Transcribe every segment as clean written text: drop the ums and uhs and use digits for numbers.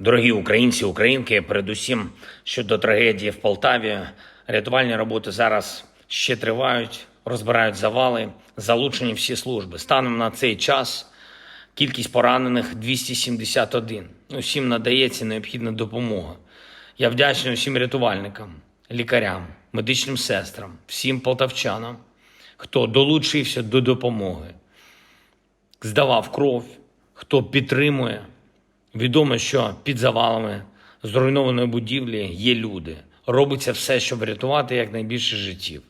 Дорогі українці, українки, передусім щодо трагедії в Полтаві, рятувальні роботи зараз ще тривають, розбирають завали, залучені всі служби. Станом на цей час кількість поранених 271. Усім надається необхідна допомога. Я вдячний усім рятувальникам, лікарям, медичним сестрам, всім полтавчанам, хто долучився до допомоги, здавав кров, хто підтримує. Відомо, що під завалами зруйнованої будівлі є люди. Робиться все, щоб врятувати якнайбільше життів.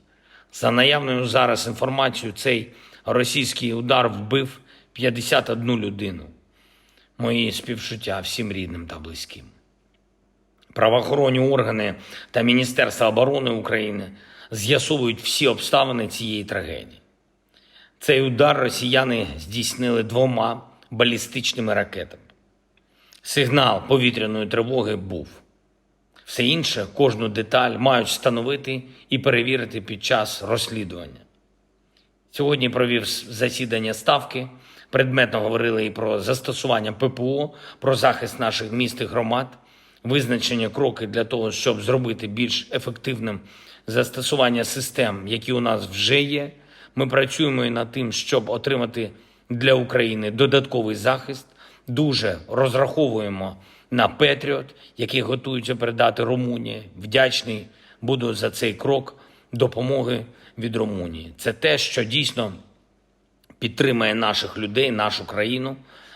За наявною зараз інформацією, цей російський удар вбив 51 людину. Мої співчуття всім рідним та близьким. Правоохоронні органи та Міністерство оборони України з'ясовують всі обставини цієї трагедії. Цей удар росіяни здійснили 2 балістичними ракетами. Сигнал повітряної тривоги був. Все інше, кожну деталь мають встановити і перевірити під час розслідування. Сьогодні провів засідання Ставки. Предметно говорили і про застосування ППО, про захист наших міст і громад, визначення кроків для того, щоб зробити більш ефективним застосування систем, які у нас вже є. Ми працюємо і над тим, щоб отримати для України додатковий захист. Дуже розраховуємо на Петріот, який готується передати Румунії. Вдячний буду за цей крок допомоги від Румунії. Це те, що дійсно підтримає наших людей, нашу країну,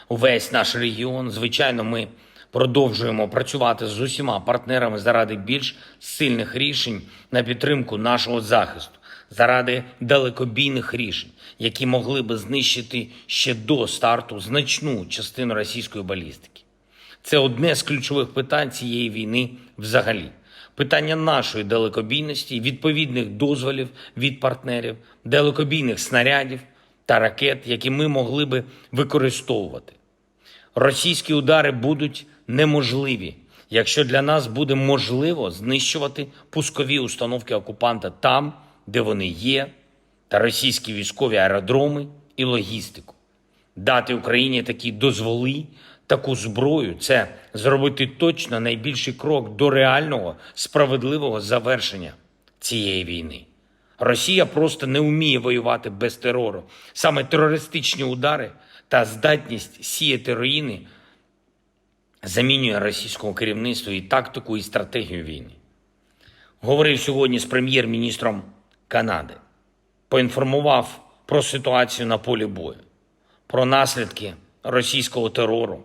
увесь наш регіон. Звичайно, ми продовжуємо працювати з усіма партнерами заради більш сильних рішень на підтримку нашого захисту, заради далекобійних рішень, які могли би знищити ще до старту значну частину російської балістики. Це одне з ключових питань цієї війни взагалі. Питання нашої далекобійності, відповідних дозволів від партнерів, далекобійних снарядів та ракет, які ми могли би використовувати. Російські удари будуть неможливі, якщо для нас буде можливо знищувати пускові установки окупанта там, де вони є, та російські військові аеродроми і логістику. Дати Україні такі дозволи, таку зброю – це зробити точно найбільший крок до реального, справедливого завершення цієї війни. Росія просто не вміє воювати без терору. Саме терористичні удари та здатність сіяти руїни замінює російському керівництву і тактику, і стратегію війни. Говорив сьогодні з прем'єр-міністром Канади. Поінформував про ситуацію на полі бою, про наслідки російського терору.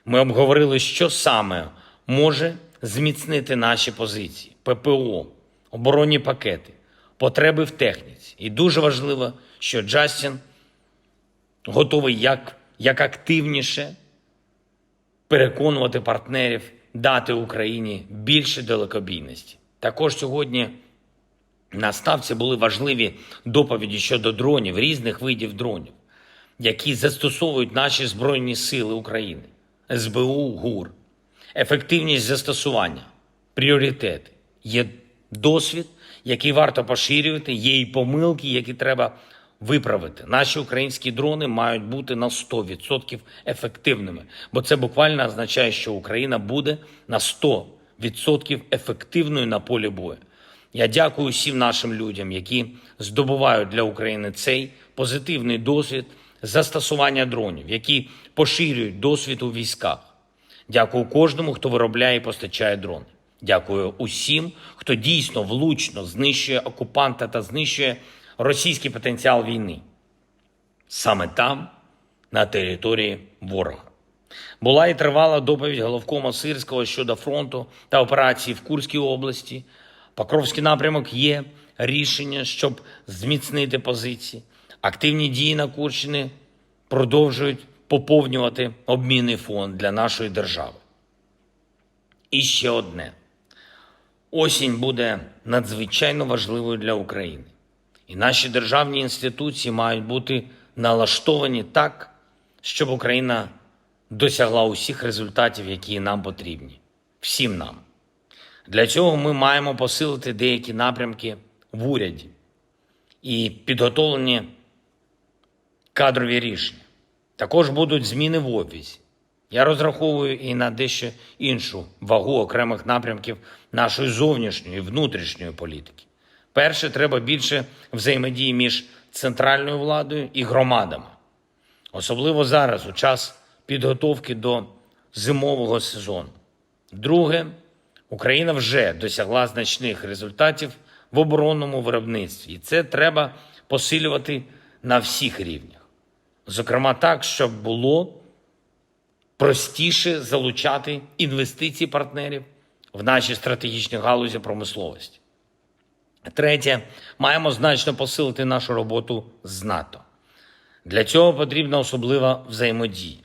Ми обговорили, що саме може зміцнити наші позиції, ППО, оборонні пакети, потреби в техніці. І дуже важливо, що Джастін готовий як активніше переконувати партнерів дати Україні більше далекобійності. Також сьогодні на Ставці були важливі доповіді щодо дронів, різних видів дронів, які застосовують наші Збройні Сили України, СБУ, ГУР. Ефективність застосування, пріоритети. Є досвід, який варто поширювати, є і помилки, які треба виправити. Наші українські дрони мають бути на 100% ефективними, бо це буквально означає, що Україна буде на 100% ефективною на полі бою. Я дякую всім нашим людям, які здобувають для України цей позитивний досвід застосування дронів, які поширюють досвід у військах. Дякую кожному, хто виробляє і постачає дрони. Дякую усім, хто дійсно влучно знищує окупанта та знищує російський потенціал війни. Саме там, на території ворога. Була і тривала доповідь головкома Сирського щодо фронту та операції в Курській області. Покровський напрямок є рішення, щоб зміцнити позиції. Активні дії на Курщині продовжують поповнювати обмінний фонд для нашої держави. І ще одне. Осінь буде надзвичайно важливою для України. І наші державні інституції мають бути налаштовані так, щоб Україна досягла усіх результатів, які нам потрібні. Всім нам. Для цього ми маємо посилити деякі напрямки в уряді і підготовлені кадрові рішення. Також будуть зміни в Офісі. Я розраховую і на дещо іншу вагу окремих напрямків нашої зовнішньої і внутрішньої політики. Перше, треба більше взаємодії між центральною владою і громадами. Особливо зараз, у час підготовки до зимового сезону. Друге, Україна вже досягла значних результатів в оборонному виробництві. І це треба посилювати на всіх рівнях. Зокрема так, щоб було простіше залучати інвестиції партнерів в наші стратегічні галузі промисловості. Третє, маємо значно посилити нашу роботу з НАТО. Для цього потрібна особлива взаємодія.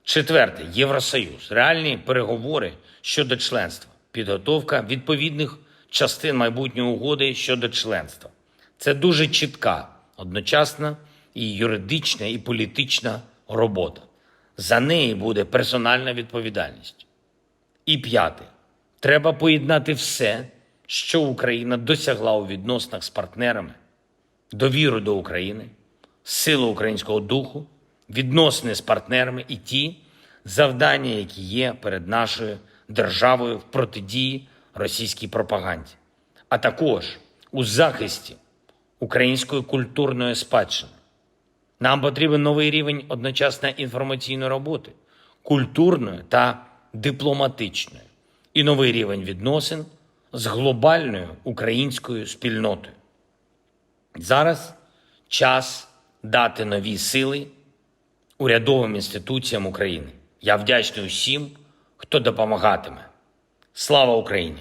Четверте, Євросоюз. Реальні переговори щодо членства. Підготовка відповідних частин майбутньої угоди щодо членства. Це дуже чітка, одночасна і юридична, і політична робота. За неї буде персональна відповідальність. І п'яте, треба поєднати все, що Україна досягла у відносинах з партнерами, довіру до України, силу українського духу, відносини з партнерами і ті завдання, які є перед нашою державою в протидії російській пропаганді, а також у захисті української культурної спадщини. Нам потрібен новий рівень одночасно інформаційної роботи, культурної та дипломатичної, і новий рівень відносин з глобальною українською спільнотою. Зараз час дати нові сили урядовим інституціям України. Я вдячний усім, хто допомагатиме. Слава Україні!